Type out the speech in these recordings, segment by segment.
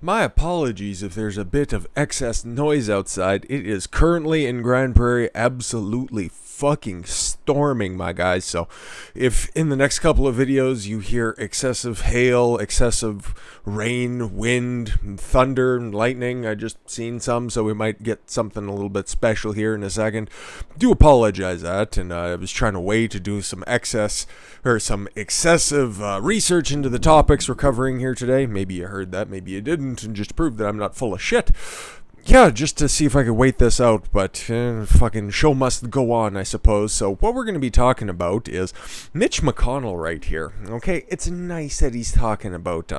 My apologies if there's a bit of excess noise outside. It is currently in Grand Prairie absolutely fucking storming, my guys. So if in the next couple of videos you hear excessive hail, excessive rain, wind, thunder, and lightning, I just seen some, so we might get something a little bit special here in a second. Do apologize that, and I was trying to wait to do some excessive research into the topics we're covering here today. Maybe you heard that, maybe you didn't, and just prove that I'm not full of shit. Yeah, just to see if I could wait this out, but fucking show must go on, I suppose. So what we're going to be talking about is Mitch McConnell right here, okay? It's nice that he's talking about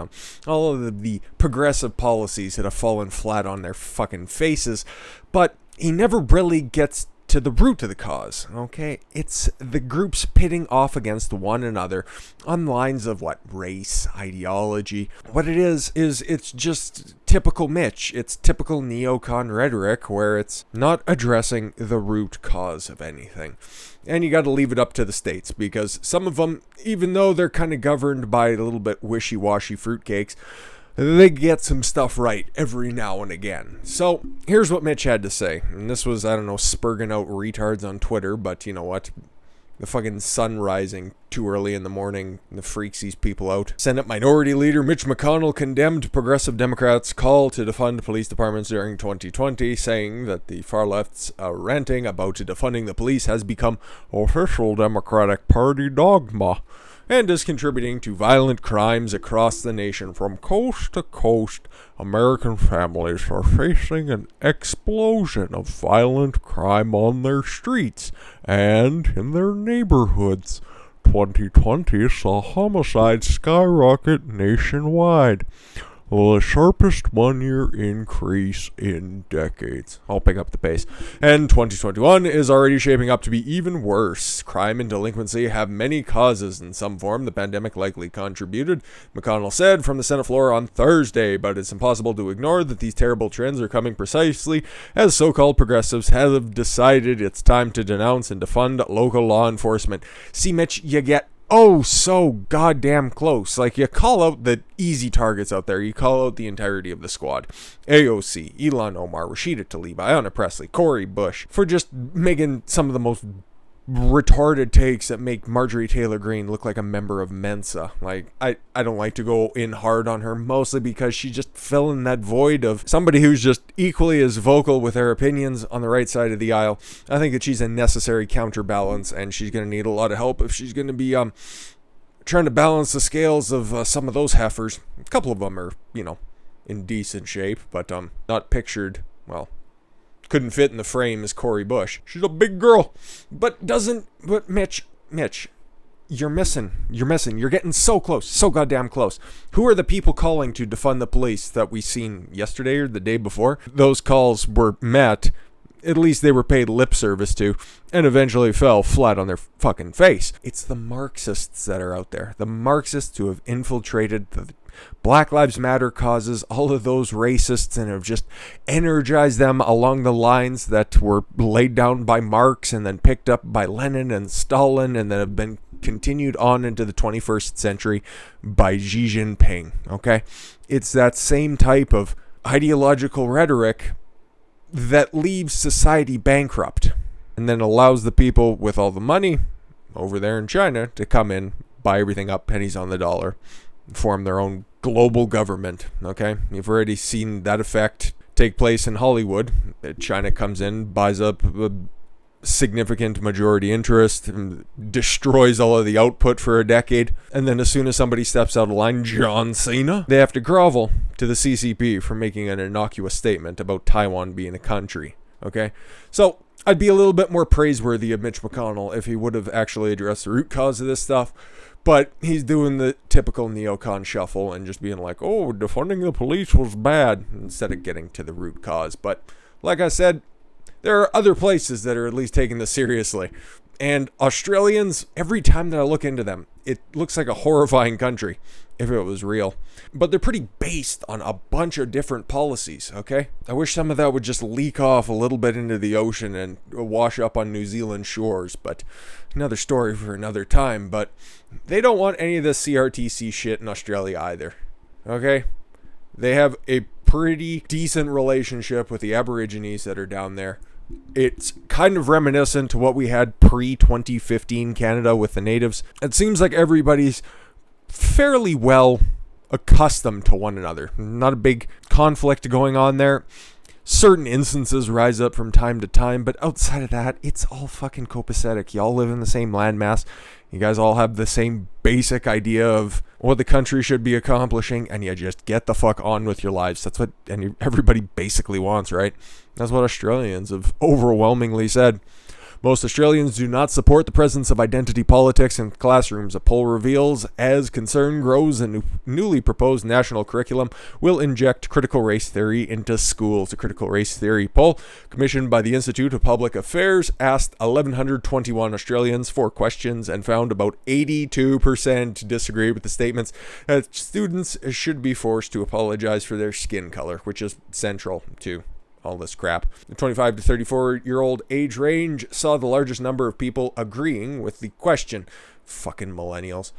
all of the progressive policies that have fallen flat on their fucking faces, but he never really gets to the root of the cause, okay? It's the groups pitting off against one another on lines of race, ideology. What it is it's just typical Mitch. It's typical neocon rhetoric where it's not addressing the root cause of anything. And you got to leave it up to the states, because some of them, even though they're kind of governed by a little bit wishy-washy fruitcakes, they get some stuff right every now and again. So here's what Mitch had to say. And this was, I don't know, spurging out retards on Twitter, but you know what? The fucking sun rising too early in the morning freaks these people out. Senate Minority Leader Mitch McConnell condemned progressive Democrats' call to defund police departments during 2020, saying that the far left's ranting about defunding the police has become official Democratic Party dogma and is contributing to violent crimes across the nation. From coast to coast, American families are facing an explosion of violent crime on their streets and in their neighborhoods. 2020 saw homicides skyrocket nationwide, the sharpest one-year increase in decades. I'll pick up the pace. And 2021 is already shaping up to be even worse. Crime and delinquency have many causes. In some form, the pandemic likely contributed, McConnell said from the Senate floor on Thursday, but it's impossible to ignore that these terrible trends are coming precisely as so-called progressives have decided it's time to denounce and defund local law enforcement. See, Mitch, you get so goddamn close. You call out the easy targets out there. You call out the entirety of the squad. AOC, Ilhan Omar, Rashida Tlaib, Ayanna Pressley, Cori Bush, for just making some of the most retarded takes that make Marjorie Taylor Greene look like a member of Mensa. I don't like to go in hard on her, mostly because she just fell in that void of somebody who's just equally as vocal with her opinions on the right side of the aisle. I think that she's a necessary counterbalance, and she's going to need a lot of help if she's going to be trying to balance the scales of some of those heifers. A couple of them are, in decent shape, but not pictured, couldn't fit in the frame as Cori Bush. She's a big girl, but Mitch, you're missing. You're getting so close, so goddamn close. Who are the people calling to defund the police that we seen yesterday or the day before? Those calls were met, at least they were paid lip service to, and eventually fell flat on their fucking face. It's the Marxists that are out there. The Marxists who have infiltrated the Black Lives Matter causes, all of those racists, and have just energized them along the lines that were laid down by Marx and then picked up by Lenin and Stalin, and then have been continued on into the 21st century by Xi Jinping, okay? It's that same type of ideological rhetoric that leaves society bankrupt and then allows the people with all the money over there in China to come in, buy everything up pennies on the dollar, form their own global government, okay? You've already seen that effect take place in Hollywood. China comes in, buys up a significant majority interest, and destroys all of the output for a decade, and then as soon as somebody steps out of line, John Cena, they have to grovel to the CCP for making an innocuous statement about Taiwan being a country, okay? So I'd be a little bit more praiseworthy of Mitch McConnell if he would have actually addressed the root cause of this stuff. But he's doing the typical neocon shuffle and just being like, oh, defunding the police was bad, instead of getting to the root cause. But like I said, there are other places that are at least taking this seriously. And Australians, every time that I look into them, it looks like a horrifying country if it was real. But they're pretty based on a bunch of different policies, okay? I wish some of that would just leak off a little bit into the ocean and wash up on New Zealand shores, but another story for another time. But they don't want any of this CRTC shit in Australia either, okay? They have a pretty decent relationship with the Aborigines that are down there. It's kind of reminiscent to what we had pre-2015 Canada with the natives. It seems like everybody's fairly well accustomed to one another. Not a big conflict going on there. Certain instances rise up from time to time, but outside of that, it's all fucking copacetic. Y'all live in the same landmass. You guys all have the same basic idea of what the country should be accomplishing, and you just get the fuck on with your lives. That's what everybody basically wants, right? That's what Australians have overwhelmingly said. Most Australians do not support the presence of identity politics in classrooms. A poll reveals, as concern grows, a newly proposed national curriculum will inject critical race theory into schools. A critical race theory poll commissioned by the Institute of Public Affairs asked 1,121 Australians 4 questions and found about 82% disagree with the statements that students should be forced to apologize for their skin color, which is central to all this crap. The 25 to 34-year-old age range saw the largest number of people agreeing with the question. Fucking millennials.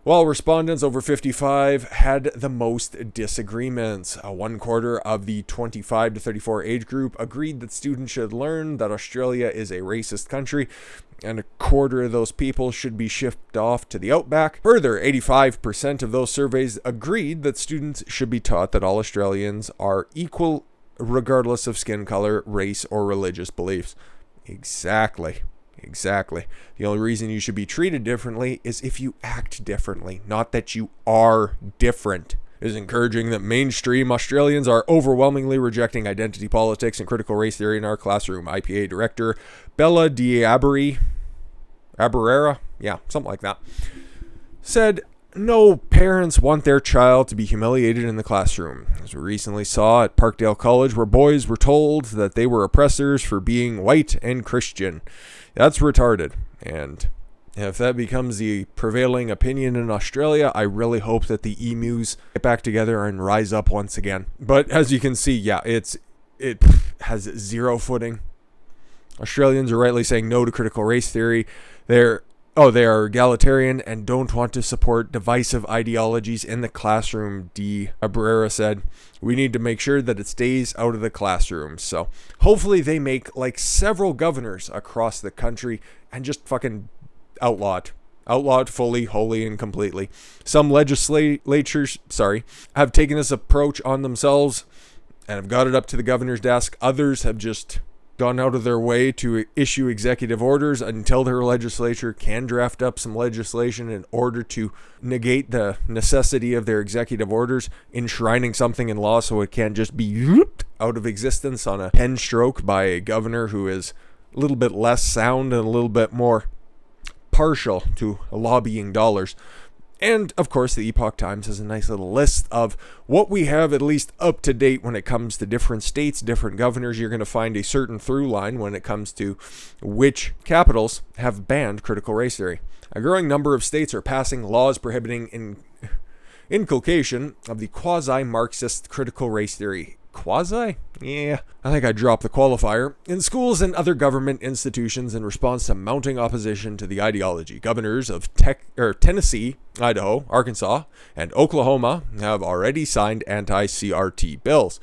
While respondents over 55 had the most disagreements. 1/4 of the 25 to 34 age group agreed that students should learn that Australia is a racist country, and 1/4 of those people should be shipped off to the outback. Further, 85% of those surveys agreed that students should be taught that all Australians are equal regardless of skin color, race, or religious beliefs. Exactly. The only reason you should be treated differently is if you act differently, not that you are different. It is encouraging that mainstream Australians are overwhelmingly rejecting identity politics and critical race theory in our classroom. IPA director Bella Diabarera, something like that, said, "No parents want their child to be humiliated in the classroom. As we recently saw at Parkdale College, where boys were told that they were oppressors for being white and Christian. That's retarded. And if that becomes the prevailing opinion in Australia, I really hope that the emus get back together and rise up once again." But as you can see, it has zero footing. Australians are rightly saying no to critical race theory. They are egalitarian and don't want to support divisive ideologies in the classroom, Abrera said. "We need to make sure that it stays out of the classroom." So hopefully they make like several governors across the country and just fucking outlaw it fully, wholly, and completely. Some legislatures, have taken this approach on themselves and have got it up to the governor's desk. Others have just gone out of their way to issue executive orders until their legislature can draft up some legislation in order to negate the necessity of their executive orders, enshrining something in law so it can't just be out of existence on a pen stroke by a governor who is a little bit less sound and a little bit more partial to lobbying dollars. And, of course, the Epoch Times has a nice little list of what we have at least up to date when it comes to different states, different governors. You're going to find a certain through line when it comes to which capitals have banned critical race theory. A growing number of states are passing laws prohibiting inculcation of the quasi-Marxist critical race theory. Quasi? Yeah, I think I dropped the qualifier. In schools and other government institutions in response to mounting opposition to the ideology. Governors of Tennessee, Idaho, Arkansas, and Oklahoma have already signed anti-CRT bills.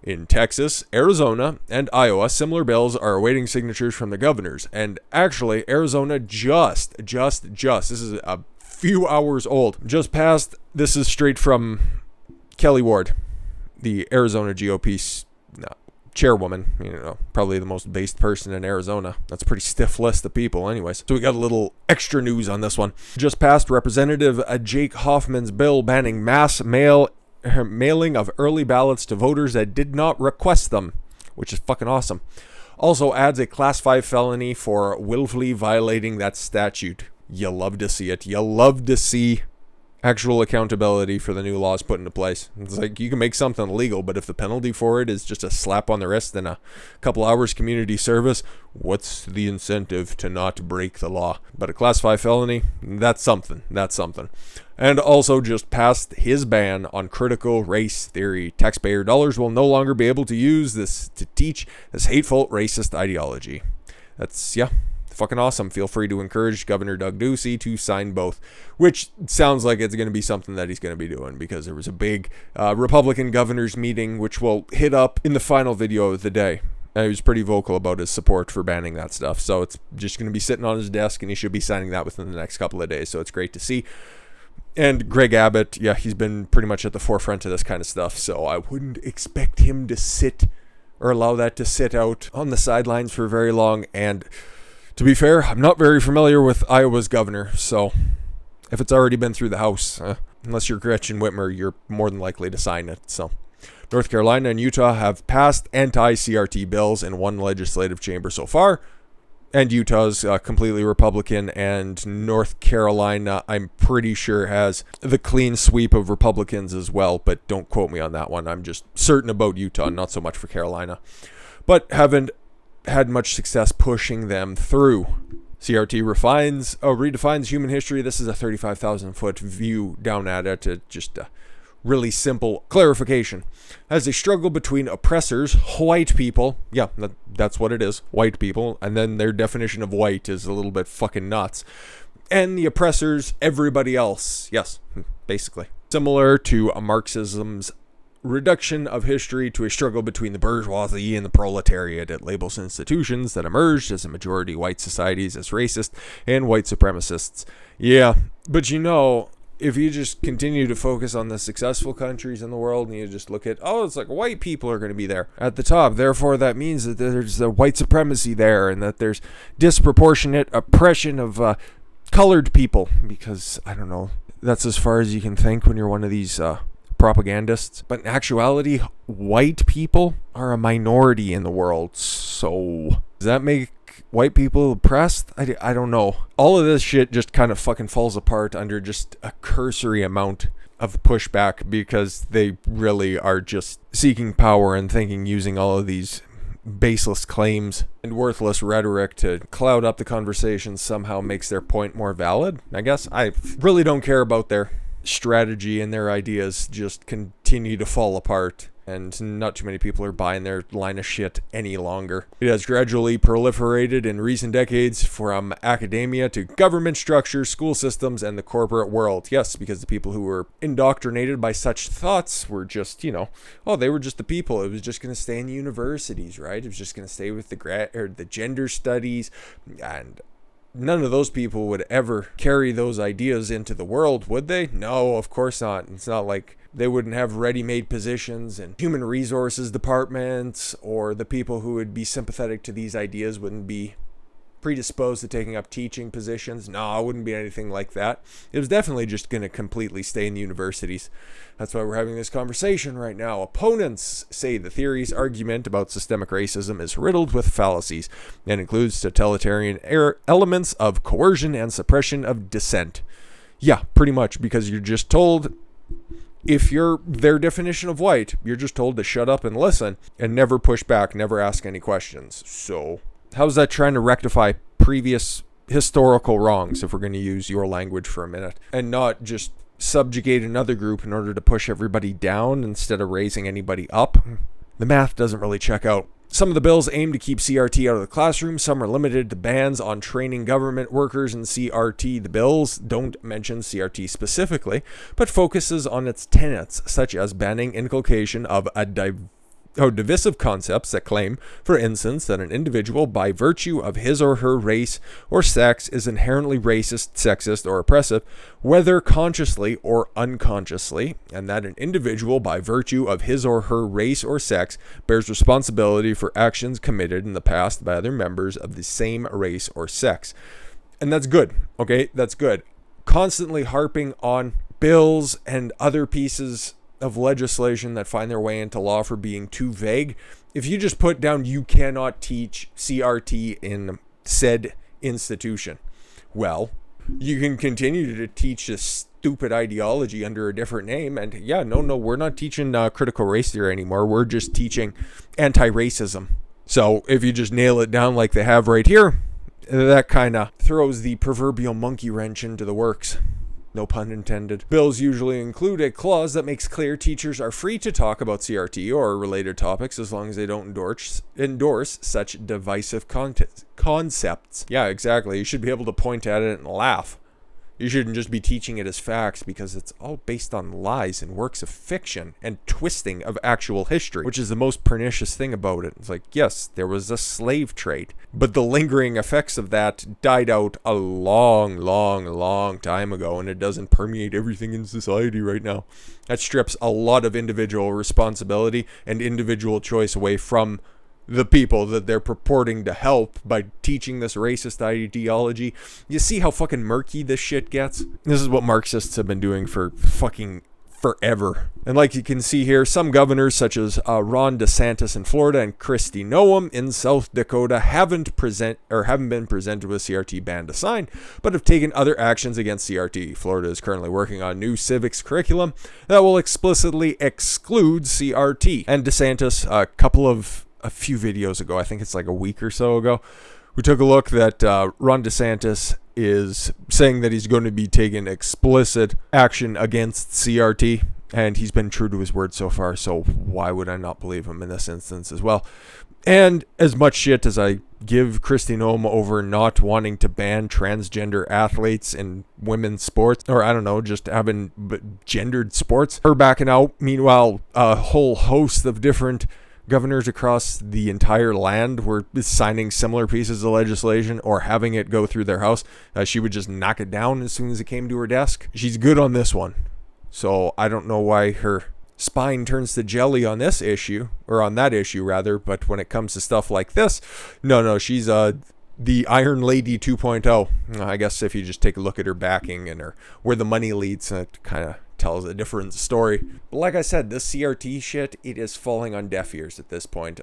In Texas, Arizona, and Iowa, similar bills are awaiting signatures from the governors. And actually, Arizona just, this is a few hours old, just passed, this is straight from Kelly Ward, the Arizona GOP chairwoman, probably the most based person in Arizona. That's a pretty stiff list of people anyways. So we got a little extra news on this one. Just passed Representative Jake Hoffman's bill banning mass mailing of early ballots to voters that did not request them, which is fucking awesome. Also adds a Class 5 felony for willfully violating that statute. You love to see it. You love to see actual accountability for the new laws put into place. It's like you can make something illegal, but if the penalty for it is just a slap on the wrist and a couple hours community service, what's the incentive to not break the law? But a Class 5 felony, that's something. And also just passed his ban on critical race theory. Taxpayer dollars will no longer be able to use this to teach this hateful racist ideology. That's, fucking awesome. Feel free to encourage Governor Doug Ducey to sign both, which sounds like it's going to be something that he's going to be doing, because there was a big Republican governors meeting, which we'll hit up in the final video of the day. And he was pretty vocal about his support for banning that stuff. So it's just going to be sitting on his desk, and he should be signing that within the next couple of days. So it's great to see. And Greg Abbott, yeah, he's been pretty much at the forefront of this kind of stuff. So I wouldn't expect him to sit or allow that to sit out on the sidelines for very long. And to be fair, I'm not very familiar with Iowa's governor. So if it's already been through the House, unless you're Gretchen Whitmer, you're more than likely to sign it. So North Carolina and Utah have passed anti-CRT bills in one legislative chamber so far, and Utah's completely Republican, and North Carolina, I'm pretty sure, has the clean sweep of Republicans as well, but don't quote me on that one. I'm just certain about Utah, not so much for Carolina, but haven't had much success pushing them through. CRT redefines human history. This is a 35,000-foot view down at it. Just really simple clarification. As they struggle between oppressors, white people, yeah, that's what it is, white people, and then their definition of white is a little bit fucking nuts, and the oppressors, everybody else, yes, basically. Similar to Marxism's reduction of history to a struggle between the bourgeoisie and the proletariat, it labels institutions that emerged as a majority white societies as racist and white supremacists. Yeah, but if you just continue to focus on the successful countries in the world, and you just look at, it's like white people are going to be there at the top, therefore that means that there's the white supremacy there, and that there's disproportionate oppression of colored people, because, I don't know, that's as far as you can think when you're one of these propagandists. But in actuality, white people are a minority in the world, so does that make white people oppressed? I don't know. All of this shit just kind of fucking falls apart under just a cursory amount of pushback, because they really are just seeking power and using all of these baseless claims and worthless rhetoric to cloud up the conversation somehow makes their point more valid, I guess. I really don't care about their strategy, and their ideas just continue to fall apart. And not too many people are buying their line of shit any longer. It has gradually proliferated in recent decades from academia to government structures, school systems, and the corporate world. Yes, because the people who were indoctrinated by such thoughts were just, they were just the people. It was just going to stay in the universities, right? It was just going to stay with the gender studies, and none of those people would ever carry those ideas into the world, would they? No, of course not. It's not like they wouldn't have ready-made positions in human resources departments, or the people who would be sympathetic to these ideas wouldn't be predisposed to taking up teaching positions. No, it wouldn't be anything like that. It was definitely just going to completely stay in the universities. That's why we're having this conversation right now. Opponents say the theory's argument about systemic racism is riddled with fallacies and includes totalitarian elements of coercion and suppression of dissent. Yeah, pretty much, because you're just told, if you're their definition of white, you're just told to shut up and listen and never push back, never ask any questions. So how's that trying to rectify previous historical wrongs, if we're going to use your language for a minute, and not just subjugate another group in order to push everybody down instead of raising anybody up? The math doesn't really check out. Some of the bills aim to keep CRT out of the classroom. Some are limited to bans on training government workers in CRT. The bills don't mention CRT specifically, but focuses on its tenets, such as banning inculcation of divisive concepts that claim, for instance, that an individual, by virtue of his or her race or sex, is inherently racist, sexist, or oppressive, whether consciously or unconsciously, and that an individual, by virtue of his or her race or sex, bears responsibility for actions committed in the past by other members of the same race or sex. And that's good, okay? That's good. Constantly harping on bills and other pieces of legislation that find their way into law for being too vague. If you just put down, you cannot teach CRT in said institution, well, you can continue to teach this stupid ideology under a different name. And yeah, no, we're not teaching critical race theory anymore. We're just teaching anti-racism. So if you just nail it down like they have right here, that kind of throws the proverbial monkey wrench into the works. no pun intended. Bills usually include a clause that makes clear teachers are free to talk about CRT or related topics as long as they don't endorse such divisive concepts. Yeah, exactly. You should be able to point at it and laugh. You shouldn't just be teaching it as facts, because it's all based on lies and works of fiction and twisting of actual history, which is the most pernicious thing about it. It's like, yes, there was a slave trade, but the lingering effects of that died out a long time ago, and it doesn't permeate everything in society right now. That strips a lot of individual responsibility and individual choice away from the people that they're purporting to help by teaching this racist ideology. You see how fucking murky this shit gets? This is what Marxists have been doing for fucking forever. And like you can see here, some governors such as Ron DeSantis in Florida and Kristi Noem in South Dakota haven't been presented with CRT ban to sign, but have taken other actions against CRT. Florida is currently working on a new civics curriculum that will explicitly exclude CRT. And DeSantis, a few videos ago, I think it's like a week or so ago, we took a look that Ron DeSantis is saying that he's going to be taking explicit action against CRT, and he's been true to his word so far, so why would I not believe him in this instance as well? And as much shit as I give Kristi Noem over not wanting to ban transgender athletes in women's sports, or I don't know, just having gendered sports, her backing out. Meanwhile, a whole host of different governors across the entire land were signing similar pieces of legislation or having it go through their house. She would just knock it down as soon as it came to her desk. She's good on this one. So I don't know why her spine turns to jelly on this issue, or on that issue rather, but when it comes to stuff like this, no, she's the Iron Lady 2.0. I guess if you just take a look at her backing and where the money leads, it kind of tells a different story. But like I said, this CRT shit, it is falling on deaf ears at this point.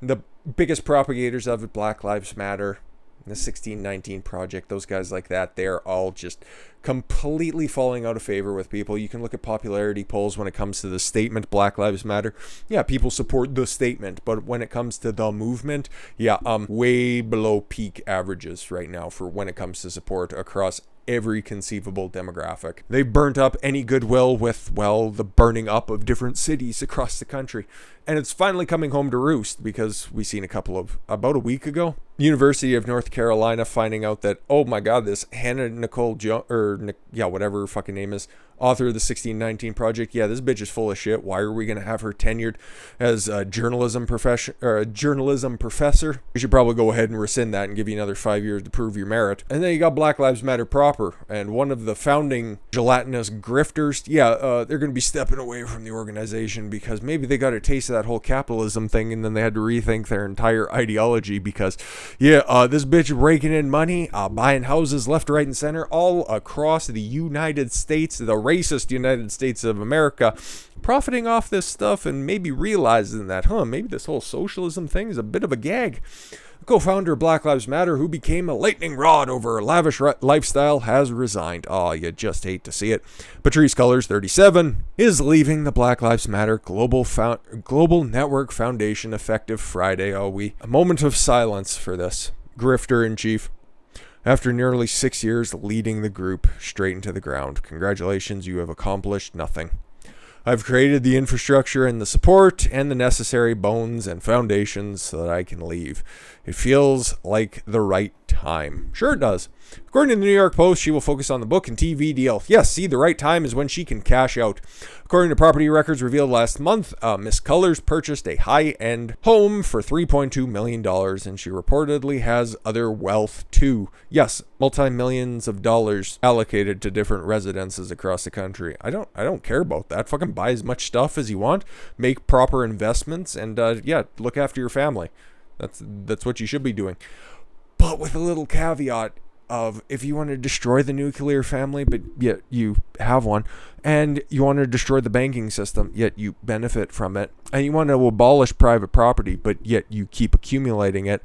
The biggest propagators of it, Black Lives Matter, the 1619 Project, those guys like that, they're all just completely falling out of favor with people. You can look at popularity polls when it comes to the statement Black Lives Matter. Yeah, people support the statement, but when it comes to the movement, way below peak averages right now for when it comes to support across every conceivable demographic. They've burnt up any goodwill with, well, the burning up of different cities across the country. And it's finally coming home to roost, because we seen about a week ago, University of North Carolina finding out that, oh my God, this Hannah Nicole whatever her fucking name is, author of the 1619 Project, this bitch is full of shit. Why are we going to have her tenured as a journalism professor? We should probably go ahead and rescind that and give you another 5 years to prove your merit. And then you got Black Lives Matter proper, and one of the founding gelatinous grifters, they're going to be stepping away from the organization because maybe they got a taste of that whole capitalism thing, and then they had to rethink their entire ideology because, this bitch raking in money, buying houses left, right, and center all across the United States, the racist United States of America, profiting off this stuff and maybe realizing that, maybe this whole socialism thing is a bit of a gag. Co-founder of Black Lives Matter, who became a lightning rod over a lavish lifestyle, has resigned. Oh, you just hate to see it. Patrisse Cullors, 37, is leaving the Black Lives Matter Global Network Foundation effective Friday. A moment of silence for this grifter in chief. After nearly 6 years leading the group straight into the ground. Congratulations, you have accomplished nothing. I've created the infrastructure and the support and the necessary bones and foundations so that I can leave. It feels like the right time. Sure it does. According to the New York Post, she will focus on the book and TV deal. Yes, see, the right time is when she can cash out. According to property records revealed last month, Miss Cullors purchased a high-end home for $3.2 million, and she reportedly has other wealth too. Yes, multi-millions of dollars allocated to different residences across the country. I don't care about that. Fucking buy as much stuff as you want, make proper investments, and look after your family. That's what you should be doing. But with a little caveat of, if you want to destroy the nuclear family, but yet you have one, and you want to destroy the banking system, yet you benefit from it, and you want to abolish private property, but yet you keep accumulating it,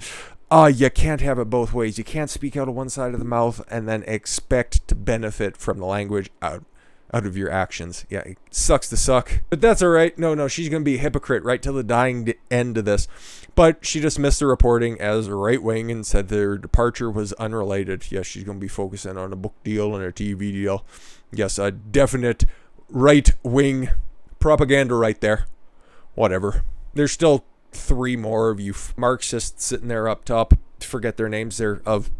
you can't have it both ways. You can't speak out of one side of the mouth and then expect to benefit from the language out out of your actions. Yeah, it sucks to suck. But that's all right. No, she's going to be a hypocrite right till the dying end of this. But she dismissed the reporting as right-wing and said their departure was unrelated. Yes, she's going to be focusing on a book deal and a TV deal. Yes, a definite right-wing propaganda right there. Whatever. There's still 3 more of you Marxists sitting there up top. Forget their names. They're of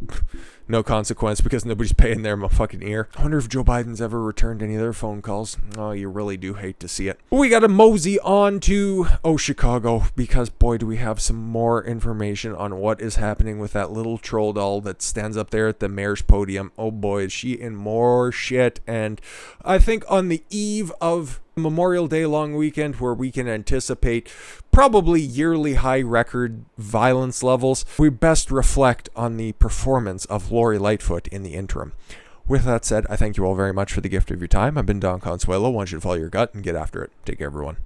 no consequence because nobody's paying them a fucking ear. I wonder if Joe Biden's ever returned any of their phone calls. Oh, you really do hate to see it. We got to mosey on to, Chicago, because boy, do we have some more information on what is happening with that little troll doll that stands up there at the mayor's podium. Oh boy, is she in more shit. And I think on the eve of Memorial Day long weekend, where we can anticipate probably yearly high record violence levels, we best reflect on the performance of Lori Lightfoot in the interim. With that said, I thank you all very much for the gift of your time. I've been Don Consuelo. I want you to follow your gut and get after it. Take care, everyone.